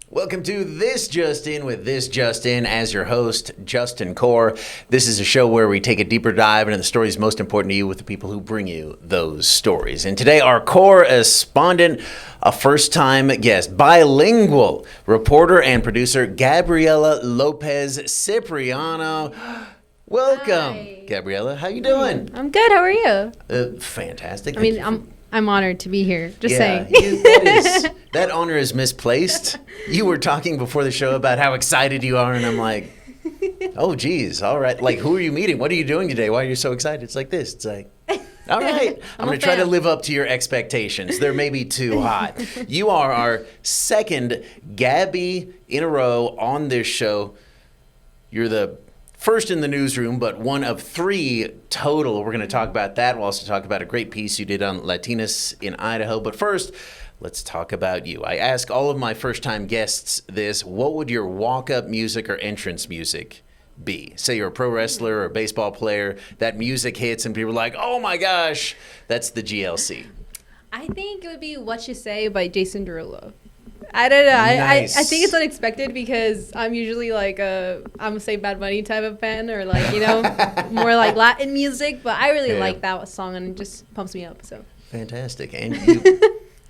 Welcome to This Just In with This Just In as your host, Justin Core. This is a show where we take a deeper dive into the stories most important to you with the people who bring you those stories. And today our correspondent, a first-time guest, bilingual reporter and producer, Gabriela Lopez Cipriano. Welcome, Hi. Gabriella. How you doing? I'm good. How are you? Fantastic. I mean, I'm honored to be here. Just saying. That honor is misplaced. You were talking before the show about how excited you are, and I'm like, oh, geez, all right. Like, who are you meeting? What are you doing today? Why are you so excited? It's like this. It's like, all right. I'm going to try to live up to your expectations. They're maybe too high. You are our second Gabby in a row on this show. You're the first in the newsroom, but one of three total. We're going to talk about that. We'll also talk about a great piece you did on Latinas in Idaho. But first, let's talk about you. I ask all of my first-time guests this. What would your walk-up music or entrance music be? Say you're a pro wrestler or a baseball player. That music hits and people are like, oh, my gosh, that's the GLC. I think it would be What You Say by Jason Derulo. I don't know. Nice. I think it's unexpected because I'm usually like I'm a Say Bad Bunny type of fan or like, more like Latin music. But I really like that song and it just pumps me up. So fantastic. And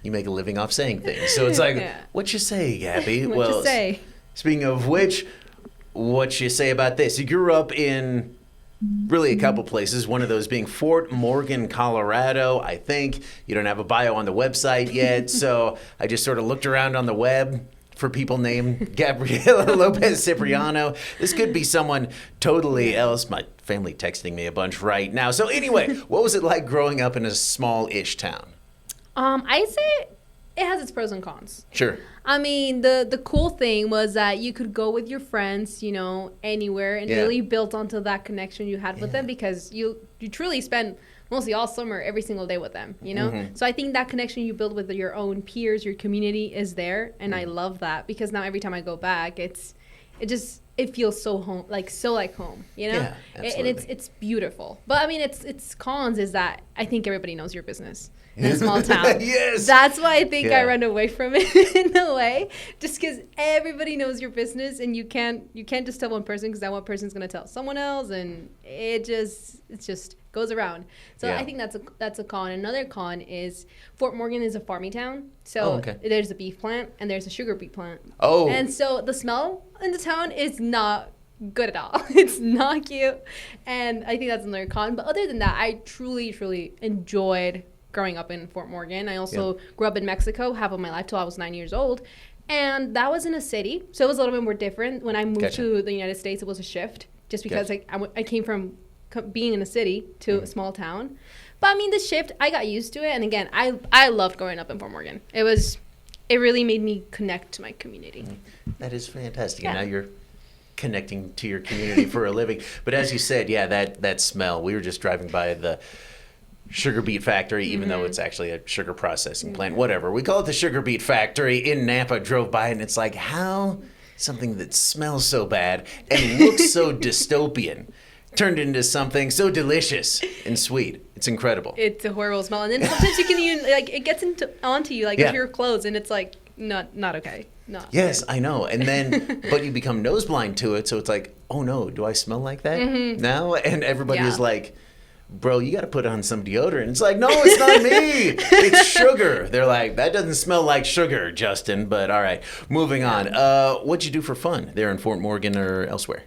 you make a living off saying things. So it's like, what you say, Gabby? What you say? Speaking of which, what you say about this? You grew up in really a couple places, one of those being Fort Morgan, Colorado. I think you don't have a bio on the website yet, so I just sort of looked around on the web for people named Gabriela Lopez Cipriano. This could be someone totally else. My family texting me a bunch right now. So anyway, what was it like growing up in a small-ish town? I'd say it has its pros and cons. Sure. I mean, the cool thing was that you could go with your friends, anywhere and really build onto that connection you had with them because you truly spend mostly all summer every single day with them, Mm-hmm. So I think that connection you build with your own peers, your community is there. And I love that because now every time I go back, it feels so home, like home, Yeah, absolutely. And it's beautiful. But I mean, its cons is that I think everybody knows your business. In a small town. Yes. That's why I think I run away from it in a way, just because everybody knows your business and you can't just tell one person because that one person's gonna tell someone else, and it just goes around. So I think that's a con. Another con is Fort Morgan is a farming town, so there's a beef plant and there's a sugar beet plant. Oh. And so the smell in the town is not good at all. It's not cute, and I think that's another con. But other than that, I truly enjoyed growing up in Fort Morgan. I also grew up in Mexico half of my life till I was 9 years old. And that was in a city. So it was a little bit more different. When I moved to the United States, it was a shift just because I came from being in a city to a small town. But I mean, the shift, I got used to it. And again, I loved growing up in Fort Morgan. It really made me connect to my community. That is fantastic. And now you're connecting to your community for a living. But as you said, that smell, we were just driving by the sugar beet factory, even though it's actually a sugar processing plant, whatever. We call it the sugar beet factory in Napa. Drove by and it's like, how something that smells so bad and looks so dystopian turned into something so delicious and sweet. It's incredible. It's a horrible smell. And then sometimes you can even, it gets onto you, into your clothes, and it's like, not okay. No. Yes, I know. And then, but you become nose blind to it, so it's like, oh no, do I smell like that now? And everybody is like, bro, you got to put on some deodorant. It's like, no, it's not me. It's sugar. They're like, that doesn't smell like sugar, Justin. But all right, moving on. What'd you do for fun there in Fort Morgan or elsewhere?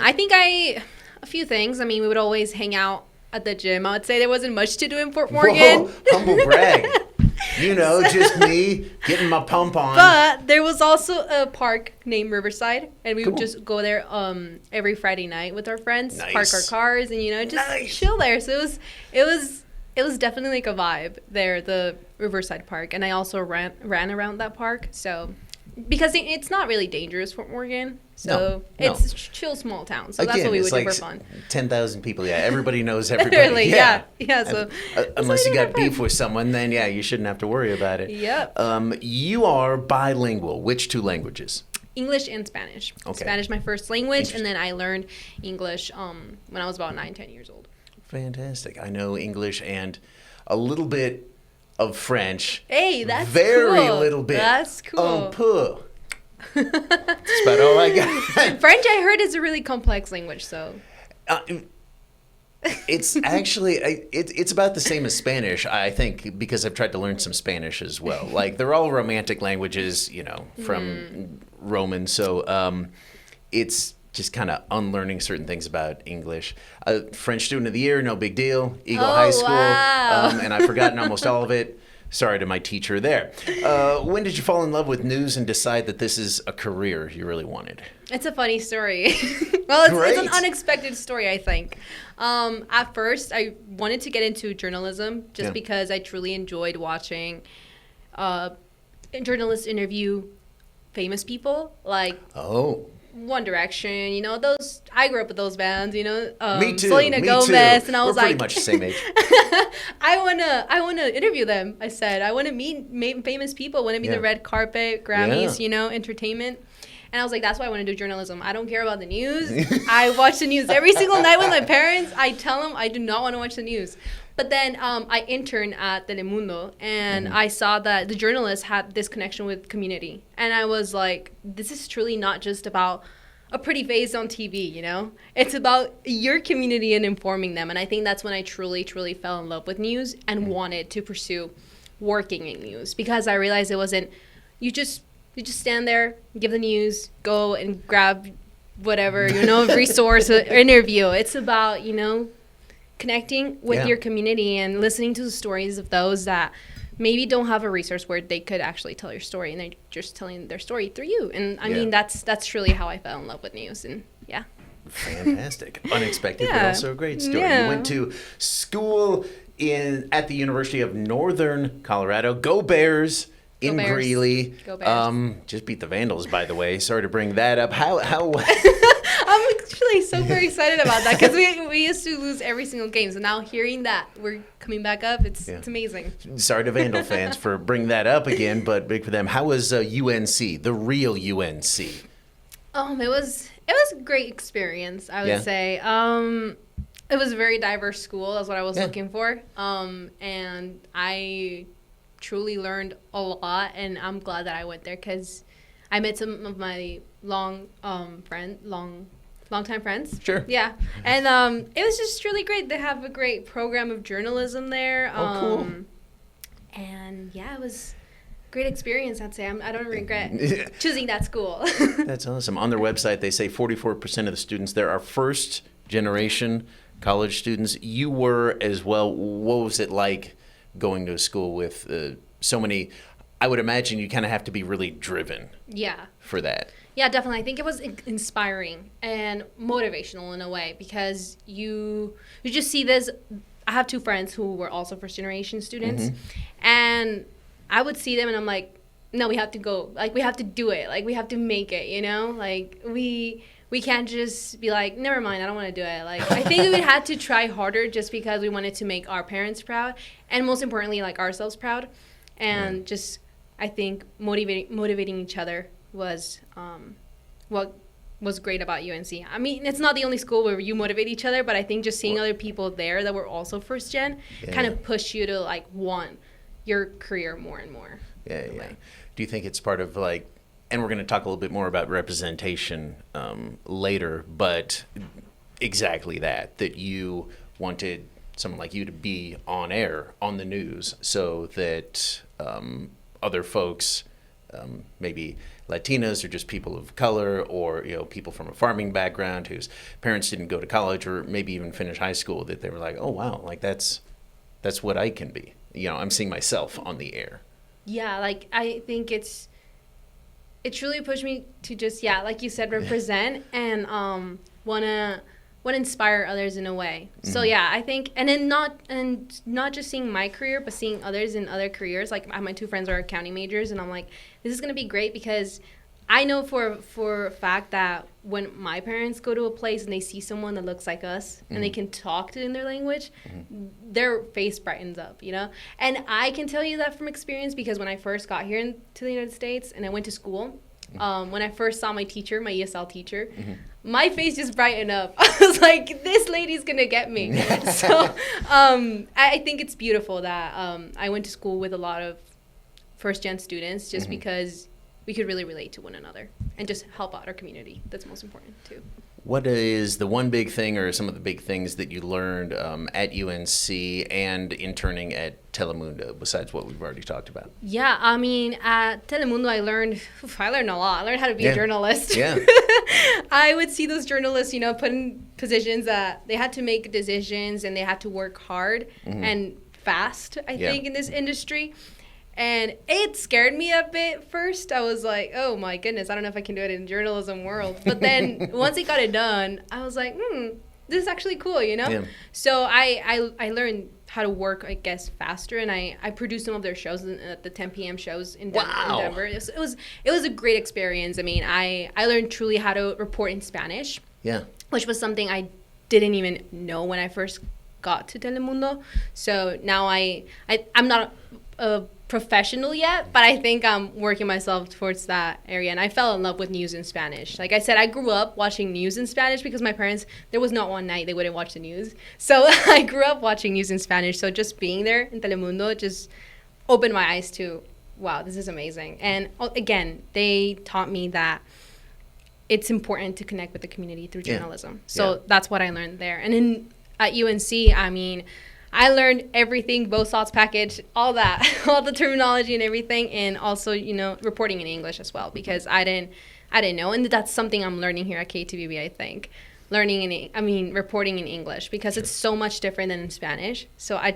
I think a few things. I mean, we would always hang out at the gym. I would say there wasn't much to do in Fort Morgan. Whoa, humble brag. Just me getting my pump on. But there was also a park named Riverside, and we would just go there every Friday night with our friends, park our cars, and just chill there. So it was definitely like a vibe there, the Riverside Park, and I also ran around that park. So because it's not really dangerous, Fort Morgan. So it's a chill small town. So that's what we would do for fun. 10,000 people. Yeah, everybody knows everybody. Literally, yeah. So unless you got beef with someone, then you shouldn't have to worry about it. Yep. You are bilingual. Which two languages? English and Spanish. Okay. Spanish my first language, and then I learned English when I was about 9-10 years old. Fantastic. I know English and a little bit of French. Hey, that's very cool. little bit. That's cool. Peu. That's about all I got. French, I heard, is a really complex language, so. It's actually it's about the same as Spanish, I think, because I've tried to learn some Spanish as well. Like, they're all romantic languages, from Roman. So it's just kind of unlearning certain things about English. French Student of the Year, no big deal. Eagle High School, wow. and I've forgotten almost all of it. Sorry to my teacher there. When did you fall in love with news and decide that this is a career you really wanted? It's a funny story. Well, it's an unexpected story, I think. At first, I wanted to get into journalism just because I truly enjoyed watching journalists interview famous people, like One Direction. Those. I grew up with those bands. Me too. Selena Gomez, and I was We're pretty much the same age. I wanna interview them. I said I want to meet famous people. Want to be the red carpet, Grammys, entertainment. And I was like, that's why I want to do journalism. I don't care about the news. I watch the news every single night with my parents. I tell them I do not want to watch the news. But then I interned at Telemundo, and I saw that the journalists had this connection with community. And I was like, this is truly not just about a pretty face on TV, It's about your community and informing them. And I think that's when I truly, truly fell in love with news and wanted to pursue working in news, because I realized it wasn't, you just stand there, give the news, go and grab whatever, resource or interview. It's about, connecting with your community and listening to the stories of those that maybe don't have a resource where they could actually tell your story, and they're just telling their story through you. And I mean, that's truly how I fell in love with news. And Fantastic. Unexpected, but also a great story. You went to school at the University of Northern Colorado. Go Bears. In Greeley. Go Bears. Just beat the Vandals, by the way. Sorry to bring that up. How I'm actually so very excited about that, because we used to lose every single game. So now hearing that we're coming back up, it's amazing. Sorry to Vandal fans for bringing that up again, but big for them. How was UNC, the real UNC? It was a great experience, I would say. It was a very diverse school. That's what I was looking for. And I truly learned a lot, and I'm glad that I went there, because I met some of my longtime friends. Sure. Yeah. And it was just really great. They have a great program of journalism there. Cool. And it was a great experience, I'd say. I don't regret choosing that school. That's awesome. On their website, they say 44% of the students there are first-generation college students. You were as well. What was it like going to a school with so many? I would imagine you kind of have to be really driven for that. Yeah, definitely. I think it was inspiring and motivational in a way, because you just see this. I have two friends who were also first generation students, and I would see them and I'm like, no, we have to go. Like, we have to do it. Like, we have to make it, Like, we can't just be like, never mind, I don't want to do it. Like, I think we had to try harder just because we wanted to make our parents proud, and most importantly, like, ourselves proud. And just, I think, motivating each other was what was great about UNC. I mean, it's not the only school where you motivate each other, but I think just seeing other people there that were also first gen kind of push you to, like, want your career more and more. Yeah. Do you think it's part of, like, and we're going to talk a little bit more about representation later, but exactly that you wanted someone like you to be on air, on the news, so that other folks, maybe Latinas or just people of color, or people from a farming background whose parents didn't go to college or maybe even finish high school, that they were like, oh wow, like that's what I can be. I'm seeing myself on the air. Yeah, like, I think it truly pushed me to just, like you said, represent and wanna inspire others in a way. So I think, and then not just seeing my career, but seeing others in other careers. Like, my two friends are accounting majors, and I'm like, this is gonna be great, because I know for a fact that when my parents go to a place and they see someone that looks like us and they can talk to in their language, their face brightens up, And I can tell you that from experience, because when I first got here to the United States and I went to school, when I first saw my teacher, my ESL teacher, my face just brightened up. I was like, this lady's gonna get me. So I think it's beautiful that I went to school with a lot of first-gen students just because we could really relate to one another and just help out our community. That's most important too. What is the one big thing or some of the big things that you learned at UNC and interning at Telemundo, besides what we've already talked about? Yeah, I mean, at Telemundo, I learned a lot. I learned how to be a journalist. Yeah. I would see those journalists, put in positions that they had to make decisions and they had to work hard and fast, I think, in this industry. And it scared me a bit first. I was like, oh my goodness, I don't know if I can do it in the journalism world. But then once I got it done, I was like, this is actually cool, Yeah. So I learned how to work, I guess, faster. And I produced some of their shows at the 10 p.m. shows in Denver. It was a great experience. I mean, I learned truly how to report in Spanish. Yeah. Which was something I didn't even know when I first got to Telemundo. So now I'm not a professional yet, but I think I'm working myself towards that area. And I fell in love with news in Spanish. Like I said, I grew up watching news in Spanish because my parents, there was not one night they wouldn't watch the news. So I grew up watching news in Spanish. So just being there in Telemundo just opened my eyes to, wow, this is amazing. And again, they taught me that it's important to connect with the community through journalism. So that's what I learned there. And at UNC, I mean, I learned everything, both thoughts package, all that, all the terminology and everything, and also, reporting in English as well, because I didn't know, and that's something I'm learning here at KTVB, I think, reporting in English, because it's so much different than in Spanish. So I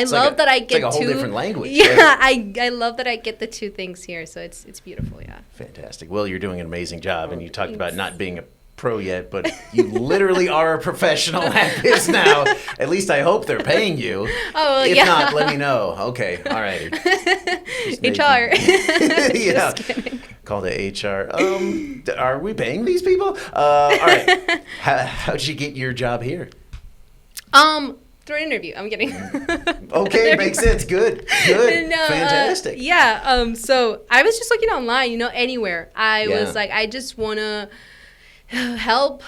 love that I get like a whole different language. Yeah, I love that I get the two things here, so it's beautiful, yeah. Fantastic. Well, you're doing an amazing job, and you talked about not being a pro yet, but you literally are a professional at this now. At least I hope they're paying you. Oh, well, if not, let me know. Okay, all right. HR. Yeah. Call the HR. Are we paying these people? All right. How'd you get your job here? Through an interview. I'm kidding. Okay, makes sense. Good. No, Fantastic. So I was just looking online, anywhere. I was like, I just want to help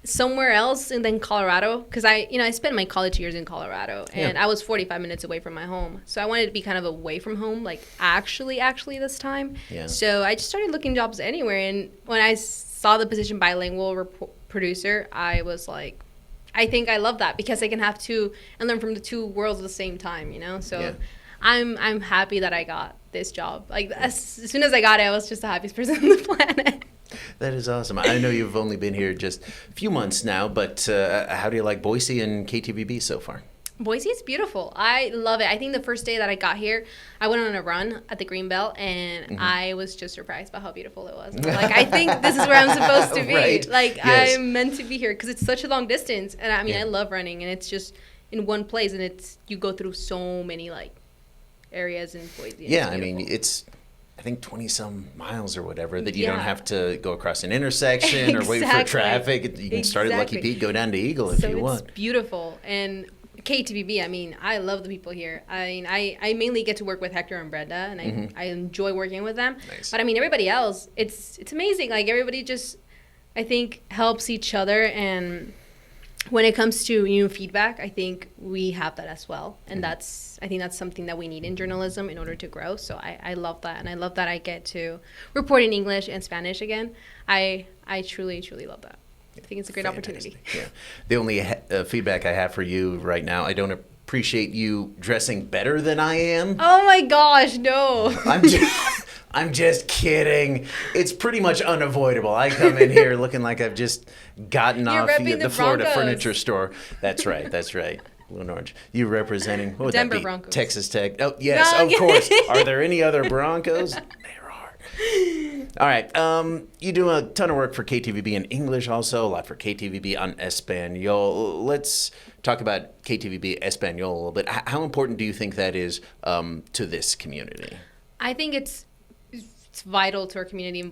somewhere else, and then Colorado, because I spent my college years in Colorado, and I was 45 minutes away from my home, so I wanted to be kind of away from home, like actually this time. So I just started looking jobs anywhere, and when I saw the position bilingual producer, I was like, I think I love that, because I can have two and learn from the two worlds at the same time, so I'm happy that I got this job. Like as soon as I got it, I was just the happiest person on the planet. That is awesome. I know you've only been here just a few months now, but how do you like Boise and KTVB so far? Boise is beautiful. I love it. I think the first day that I got here, I went on a run at the Greenbelt, and I was just surprised by how beautiful it was. Like, I think this is where I'm supposed to be. Right. Like, yes. I'm meant to be here because it's such a long distance. And I mean, I love running, and it's just in one place, and you go through so many, like, areas in Boise. Yeah, I mean, it's, I think, 20-some miles or whatever that you don't have to go across an intersection or wait for traffic. You can start at Lucky Pete, go down to Eagle if you want. So it's beautiful. And KTVB, I mean, I love the people here. I mean, I mainly get to work with Hector and Brenda, and I enjoy working with them. Nice. But I mean, everybody else, it's amazing. Like, everybody just, I think, helps each other. And when it comes to feedback, I think we have that as well, and I think that's something that we need in journalism in order to grow. So I love that, and I love that I get to report in English and Spanish again. I truly love that. I think it's a great opportunity. Yeah. The only feedback I have for you right now, I don't appreciate you dressing better than I am. Oh my gosh, no! I'm just kidding. It's pretty much unavoidable. I come in here looking like I've just gotten off the Florida furniture store. That's right. Blue and orange. You representing, what would Denver that be? Broncos. Texas Tech. Oh, yes, of course. Are there any other Broncos? There are. All right. You do a ton of work for KTVB in English also, a lot for KTVB on Espanol. Let's talk about KTVB Espanol a little bit. How important do you think that is to this community? I think it's vital to our community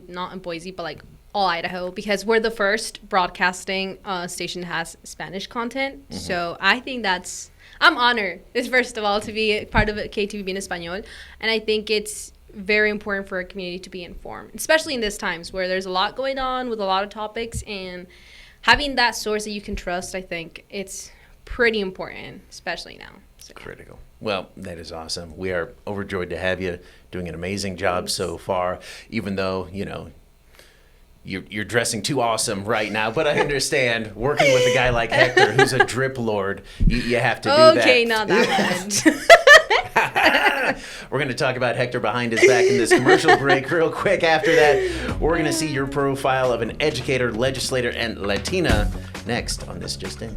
not in Boise, but like all Idaho, because we're the first broadcasting station that has Spanish content. So I think I'm honored, first of all, to be part of KTVB in Espanol, and I think it's very important for a community to be informed, especially in these times where there's a lot going on with a lot of topics, and having that source that you can trust, I think it's pretty important, especially now. So, yeah. Critical. Well, that is awesome. We are overjoyed to have you, doing an amazing job so far, even though, you're dressing too awesome right now, but I understand working with a guy like Hector, who's a drip lord, you have to do that. Okay, not that much. We're going to talk about Hector behind his back in this commercial break real quick. After that, we're going to see your profile of an educator, legislator, and Latina next on This Just In.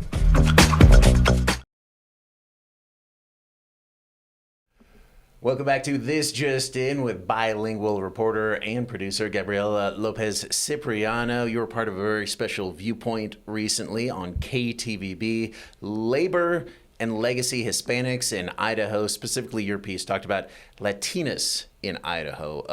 Welcome back to This Just In with bilingual reporter and producer Gabriela Lopez Cipriano. You were part of a very special viewpoint recently on KTVB. Labor and Legacy Hispanics in Idaho, specifically your piece, talked about Latinas in Idaho.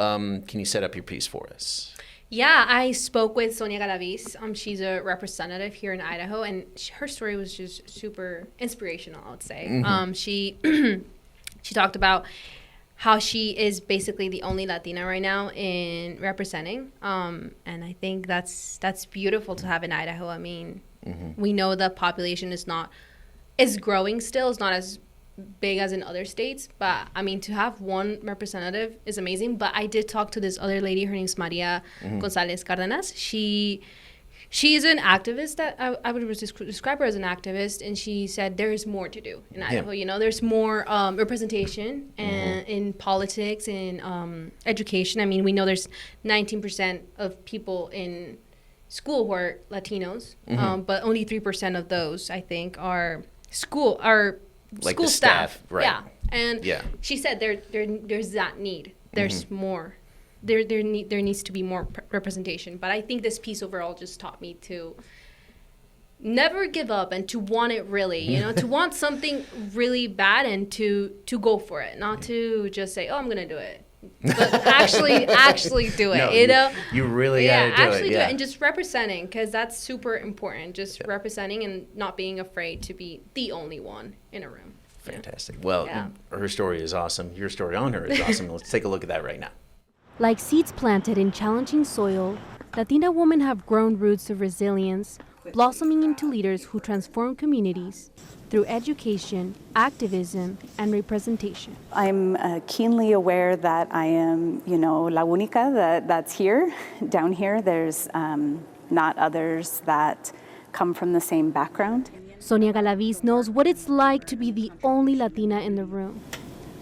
Can you set up your piece for us? Yeah, I spoke with Sonia Galavis. She's a representative here in Idaho, and her story was just super inspirational, I would say. Mm-hmm. She talked about how she is basically the only Latina right now in representing. And I think that's beautiful to have in Idaho. I mean, we know the population is growing still. It's not as big as in other states. But, I mean, to have one representative is amazing. But I did talk to this other lady. Her name's Maria Gonzalez Cardenas. She's an activist. That I would describe her as an activist, and she said there's more to do in Idaho. Yeah. There's more representation in politics and education. I mean, we know there's 19% of people in school who are Latinos, but only 3% of those, I think, are school staff. Right. Yeah, and she said there's that need. There's more. There needs to be more representation. But I think this piece overall just taught me to never give up and to want it really, to want something really bad and to go for it, not to just say, oh, I'm going to do it. But actually do it, No, you really got to do it. Actually do it. And just representing, because that's super important. Just representing and not being afraid to be the only one in a room. Fantastic. Well, her story is awesome. Your story on her is awesome. Let's take a look at that right now. Like seeds planted in challenging soil, Latina women have grown roots of resilience, blossoming into leaders who transform communities through education, activism, and representation. I'm keenly aware that I am, la única that's here. Down here, there's not others that come from the same background. Sonia Galavis knows what it's like to be the only Latina in the room.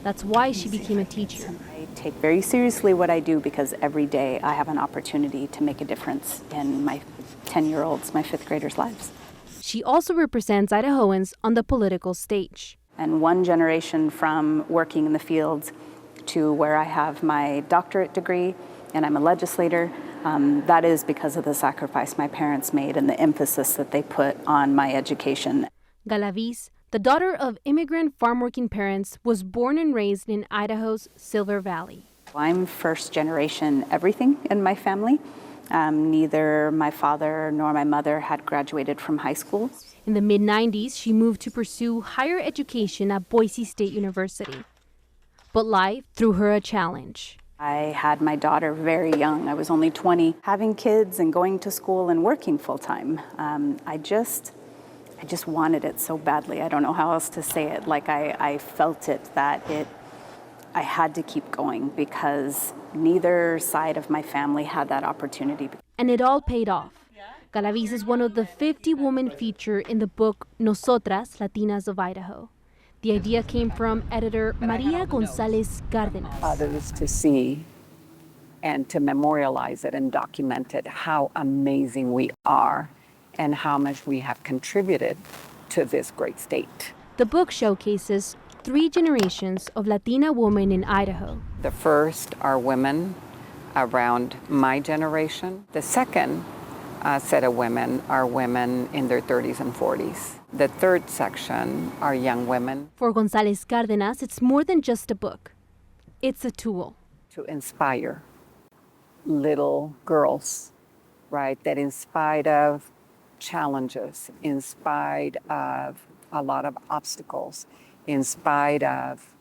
That's why she became a teacher. I take very seriously what I do because every day I have an opportunity to make a difference in my 10-year-olds, my 5th graders' lives. She also represents Idahoans on the political stage. And one generation from working in the fields to where I have my doctorate degree and I'm a legislator, that is because of the sacrifice my parents made and the emphasis that they put on my education. Galavis, the daughter of immigrant farm-working parents, was born and raised in Idaho's Silver Valley. I'm first generation everything in my family. Neither my father nor my mother had graduated from high school. In the mid-90s, she moved to pursue higher education at Boise State University. But life threw her a challenge. I had my daughter very young. I was only 20. Having kids and going to school and working full-time, I just wanted it so badly. I don't know how else to say it. Like I felt it, I had to keep going because neither side of my family had that opportunity. And it all paid off. Galavis is one of the 50 women featured in the book Nosotras, Latinas of Idaho. The idea came from editor Maria Gonzalez Cardenas. Others to see and to memorialize it and document it, how amazing we are and how much we have contributed to this great state. The book showcases 3 generations of Latina women in Idaho. The first are women around my generation. The second set of women are women in their 30s and 40s. The third section are young women. For Gonzalez Cardenas, it's more than just a book. It's a tool to inspire little girls, right, that in spite of challenges, in spite of a lot of obstacles, in spite of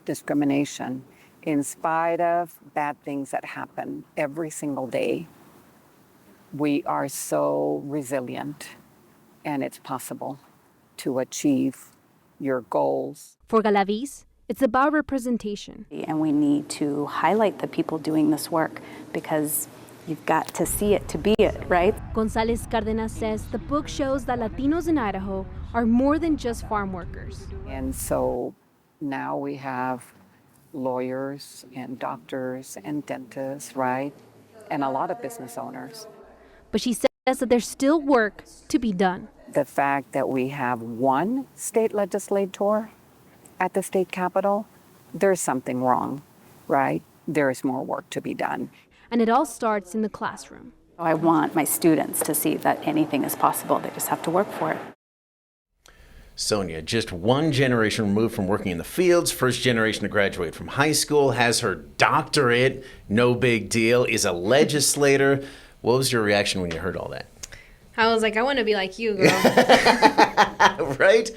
discrimination, In spite of bad things that happen every single day, we are so resilient, and it's possible to achieve your goals. For Galavis, it's about representation. And we need to highlight the people doing this work because you've got to see it to be it, right? González Cárdenas says the book shows that Latinos in Idaho are more than just farm workers. And so now we have lawyers and doctors and dentists, right? And a lot of business owners. But she says that there's still work to be done. The fact that we have one state legislator at the state capitol, there's something wrong, right? There is more work to be done. And it all starts in the classroom. I want my students to see that anything is possible. They just have to work for it. Sonia, just one generation removed from working in the fields, first generation to graduate from high school, has her doctorate, no big deal, is a legislator. What was your reaction when you heard all that? I was like, I want to be like you, girl. Right?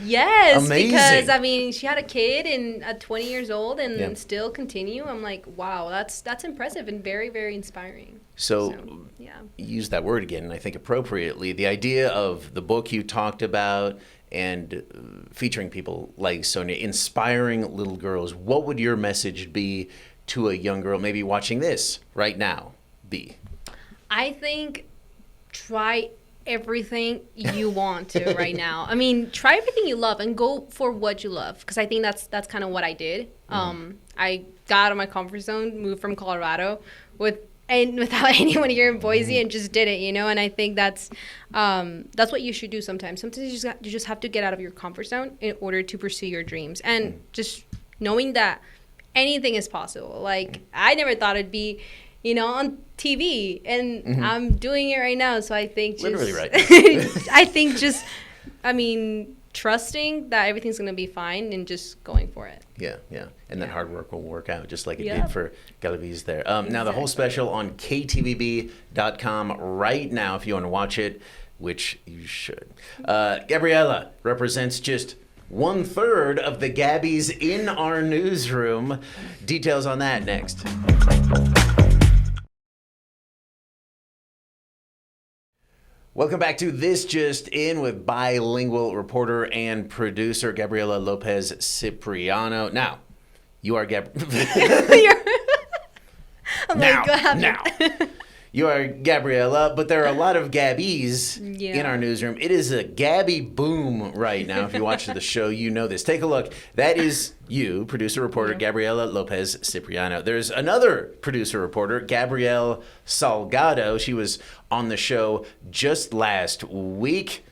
Yes, Amazing. because I mean, she had a kid and at 20 years old and Yeah. still continue. I'm like, wow, that's impressive and very, very inspiring. So, yeah. use that word again, and I think appropriately. The idea of the book you talked about and featuring people like Sonia, inspiring little girls. What would your message be to a young girl maybe watching this right now be? I think try everything you want to right now. I mean, try everything you love and go for what you love, because I think that's kind of what I did. I got out of my comfort zone, moved from Colorado without anyone here in Boise, and just did it, you know. And I think that's what you should do sometimes. Sometimes you just have to get out of your comfort zone in order to pursue your dreams, and just knowing that anything is possible. Like, I never thought it'd be, you know, on TV, and I'm doing it right now. So I think just Literally right. I think just, I mean, trusting that everything's gonna be fine and just going for it. Yeah. And then hard work will work out, just like it Yeah. did for Galavis there. Now, the whole special on KTVB.com right now, if you want to watch it, which you should. Gabriella represents just 1/3 of the Gabbies in our newsroom. Details on that next. Welcome back to This Just In with bilingual reporter and producer Gabriela Lopez Cipriano. Now, you are I'm like, what happened? now. You are Gabriella, but there are a lot of Gabbies in our newsroom. It is a Gabby boom right now. If you watch the show, you know this. Take a look. That is you, producer reporter Gabriela Lopez Cipriano. There's another producer reporter, Gabrielle Salgado. She was on the show just last week.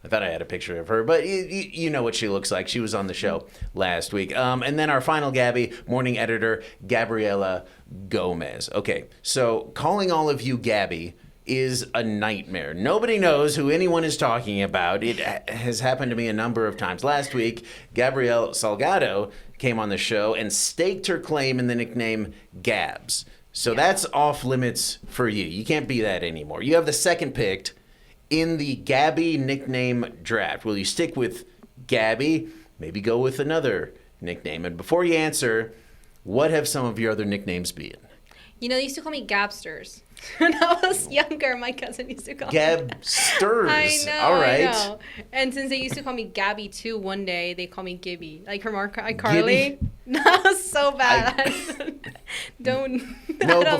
I thought I had a picture of her, but you know what she looks like. She was on the show last week. And then our final Gabby, morning editor, Gabriela Gomez. Okay, so calling all of you Gabby is a nightmare. Nobody knows who anyone is talking about. It has happened to me a number of times. Last week, Gabrielle Salgado came on the show and staked her claim in the nickname Gabs. So that's off limits for you. You can't be that anymore. You have the second picked in the Gabby nickname draft. Will you stick with Gabby? Maybe go with another nickname. And before you answer, what have some of your other nicknames been? You know, they used to call me Gabsters. When I was younger, my cousin used to call me Gabsters. I know. All right. I know. And since they used to call me Gabby too, one day they call me Gibby. Like from iCarly. That was so bad. I don't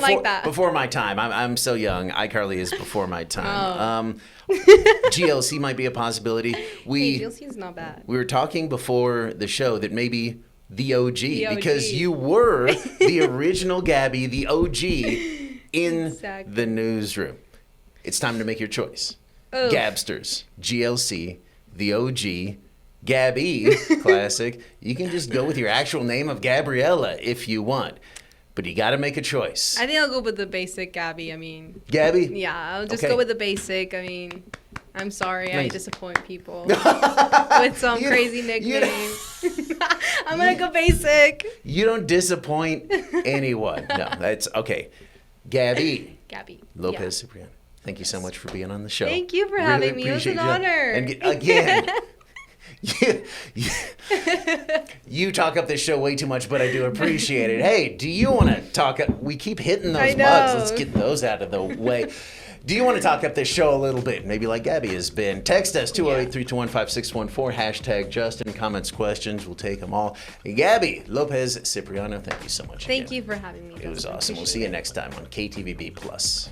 like that. Before my time. I'm so young. iCarly is before my time. GLC might be a possibility. Hey, GLC's not bad. We were talking before the show that maybe the OG. Because you were the original Gabby, the OG in the newsroom. It's time to make your choice. Oh. Gabsters, GLC, the OG, Gabby, classic. You can just go with your actual name of Gabriella if you want. But you got to make a choice. I think I'll go with the basic Gabby. I mean, Gabby? Yeah, I'll just Okay. go with the basic. I mean, I'm sorry I Nice. disappoint people with some crazy nickname. I'm going to go basic. You don't disappoint anyone. No, that's okay. Gabby Gabby. Lopez Cipriano. Thank you so much for being on the show. Thank you for Really having me. It was appreciate an you. honor. And again, You talk up this show way too much, but I do appreciate it. Hey, do you want to talk up? We keep hitting those I bugs. know. Let's get those out of the way. Do you want to talk up this show a little bit? Maybe like Gabby has been. Text us 208-321-5614, hashtag JustIN. Comments, questions, we'll take them all. Gabby Lopez Cipriano, thank you so much. Thank again. you for having me. It was Justin. awesome. We'll see you next time on KTVB Plus.